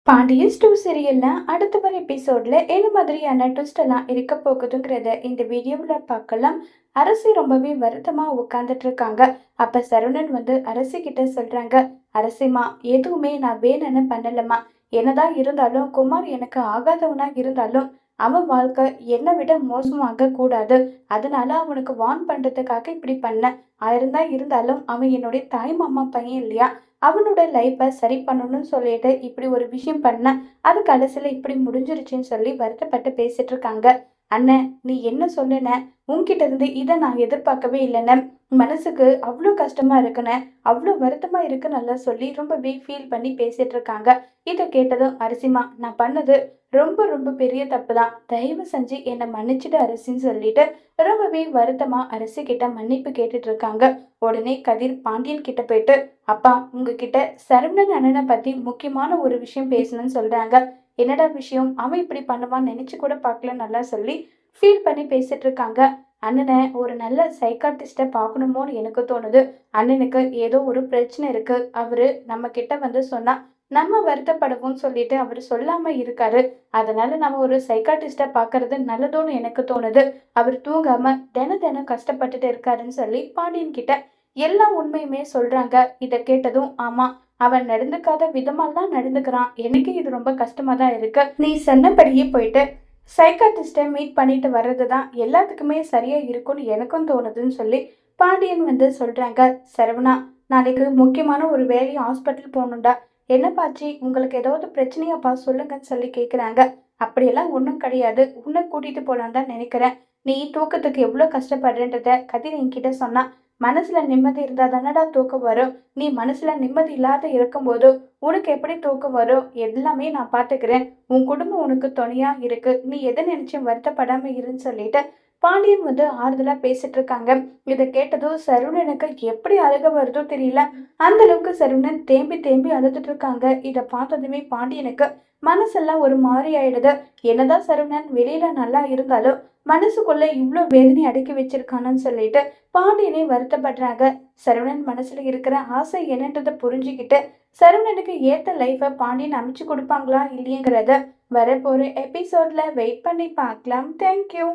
பாண்டியன் ஸ்டூ சீரியல்ல அடுத்த வர எபிசோட்ல என்ன மாதிரியான ட்விஸ்ட் எல்லாம் இருக்க போகுதுங்கிறத இந்த வீடியோவில் பார்க்கலாம். அரசி ரொம்பவே வருத்தமா உட்கார்ந்துட்டு இருக்காங்க. அப்ப சரவணன் வந்து அரசி கிட்ட சொல்றாங்க, அரசிமா எதுவுமே நான் வேணும்னு பண்ணலம்மா. என்னதான் இருந்தாலும் குமார் எனக்கு ஆகாதவனா இருந்தாலும் அவன் வாழ்க்கை என்னை விட மோசமாக கூடாது. அதனால அவனுக்கு வார்ன் பண்றதுக்காக இப்படி பண்ணேன். ஆயிரம் தான் இருந்தாலும் அவன் என்னுடைய தாய் மாமா பையன் இல்லையா? அவனோட லைஃப்பை சரி பண்ணணும்னு சொல்லிட்டு இப்படி ஒரு விஷயம் பண்ண அது கடைசியில் இப்படி முடிஞ்சிருச்சுன்னு சொல்லி வருத்தப்பட்டு பேசிட்டு இருக்காங்க. அண்ணன் நீ என்ன சொன்ன? உன்கிட்ட இருந்து இதை நான் எதிர்பார்க்கவே இல்லைன்னு மனசுக்கு அவ்வளோ கஷ்டமா இருக்குன்னு அவ்வளோ வருத்தமா இருக்குன்னு சொல்லி ரொம்பவே ஃபீல் பண்ணி பேசிட்டு இருக்காங்க. இதை கேட்டதும் அரிசிமா நான் பண்ணது ரொம்ப ரொம்ப பெரிய தப்பு தான், தயவு செஞ்சு என்னை மன்னிச்சிட்டு அரசின்னு சொல்லிட்டு ரொம்பவே வருத்தமா அரசி கிட்ட மன்னிப்பு கேட்டுட்டு இருக்காங்க. உடனே கதிர் பாண்டியன் கிட்ட போயிட்டு, அப்பா உங்ககிட்ட சரவணன் அண்ணனை பத்தி முக்கியமான ஒரு விஷயம் பேசணும்னு சொல்றாங்க. என்னடா விஷயம்? அவன் இப்படி பண்ணுவான்னு நினைச்சு கூட பார்க்கல நல்லா சொல்லி ஃபீல் பண்ணி பேசிட்டு இருக்காங்க. அண்ணனை ஒரு நல்ல சைக்காட்டிஸ்ட பார்க்கணுமோன்னு எனக்கு தோணுது. அண்ணனுக்கு ஏதோ ஒரு பிரச்சனை இருக்கு. அவரு நம்ம கிட்ட வந்து சொன்னா நம்ம வருத்தப்படுவோம்னு சொல்லிட்டு அவரு சொல்லாம இருக்காரு. அதனால நம்ம ஒரு சைக்காட்டிஸ்ட பார்க்கறது நல்லதோன்னு எனக்கு தோணுது. அவர் தூங்காம தினம் தினம் கஷ்டப்பட்டுட்டு இருக்காருன்னு சொல்லி பாண்டியன் கிட்ட எல்லா உண்மையுமே சொல்றாங்க. இதை கேட்டதும் ஆமா அவன் நடந்துக்காத விதமாலாம் நடந்துக்கிறான். எனக்கு இது ரொம்ப கஷ்டமா தான் இருக்கு. நீ சொன்னபடியே போயிட்டு சைக்காட்டிஸ்ட்டை மீட் பண்ணிட்டு வர்றது தான் எல்லாத்துக்குமே சரியா இருக்கும்னு எனக்கும் தோணுதுன்னு சொல்லி பாண்டியன் வந்து சொல்றாங்க. சரவணா நாளைக்கு முக்கியமான ஒரு வேலையை ஹாஸ்பிட்டல் போகணுண்டா. என்னப்பாச்சு உங்களுக்கு ஏதாவது பிரச்சனையாப்பா சொல்லுங்கன்னு சொல்லி கேட்குறாங்க. அப்படியெல்லாம் ஒன்றும் கிடையாது, உன்னை கூட்டிட்டு போலான்னு தான் நினைக்கிறேன். நீ தூக்கத்துக்கு எவ்வளோ கஷ்டப்படுறன்றத கதிர் என்கிட்ட சொன்னா. மனசுல நிம்மதி இருந்தா தானடா தூக்கம் வரும். நீ மனசுல நிம்மதி இல்லாத இருக்கும்போது உனக்கு எப்படி தூக்கம் வரும்? எல்லாமே நான் பார்த்துக்கிறேன். உன் குடும்பம் உனக்கு துணையா இருக்கு. நீ எதை நினைச்சும் வருத்தப்படாம இருன்னு சொல்லிட்டு பாண்டியன் வந்து ஆறுதலா பேசிட்டு இருக்காங்க. இதை கேட்டதும் சரவணனுக்கு எப்படி அழுக வருதோ தெரியல. அந்த அளவுக்கு சரவணன் தேம்பி தேம்பி அழுதுட்டு இருக்காங்க. இதை பார்த்ததுமே பாண்டியனுக்கு மனசெல்லாம் ஒரு மாறி ஆயிடுது. என்னதான் சரவணன் வெளியில நல்லா இருந்தாலும் மனசுக்குள்ள இவ்வளோ வேதனை அடக்கி வச்சிருக்கானு சொல்லிட்டு பாண்டியனே வருத்தப்படுறாங்க. சரவணன் மனசுல இருக்கிற ஆசை என்னன்றதை புரிஞ்சுக்கிட்டு சரவணனுக்கு ஏத்த லைஃபை பாண்டியன் அமைச்சு கொடுப்பாங்களா இல்லையங்கிறத வரப்போற எபிசோட்ல வெயிட் பண்ணி பார்க்கலாம். தேங்க்யூ.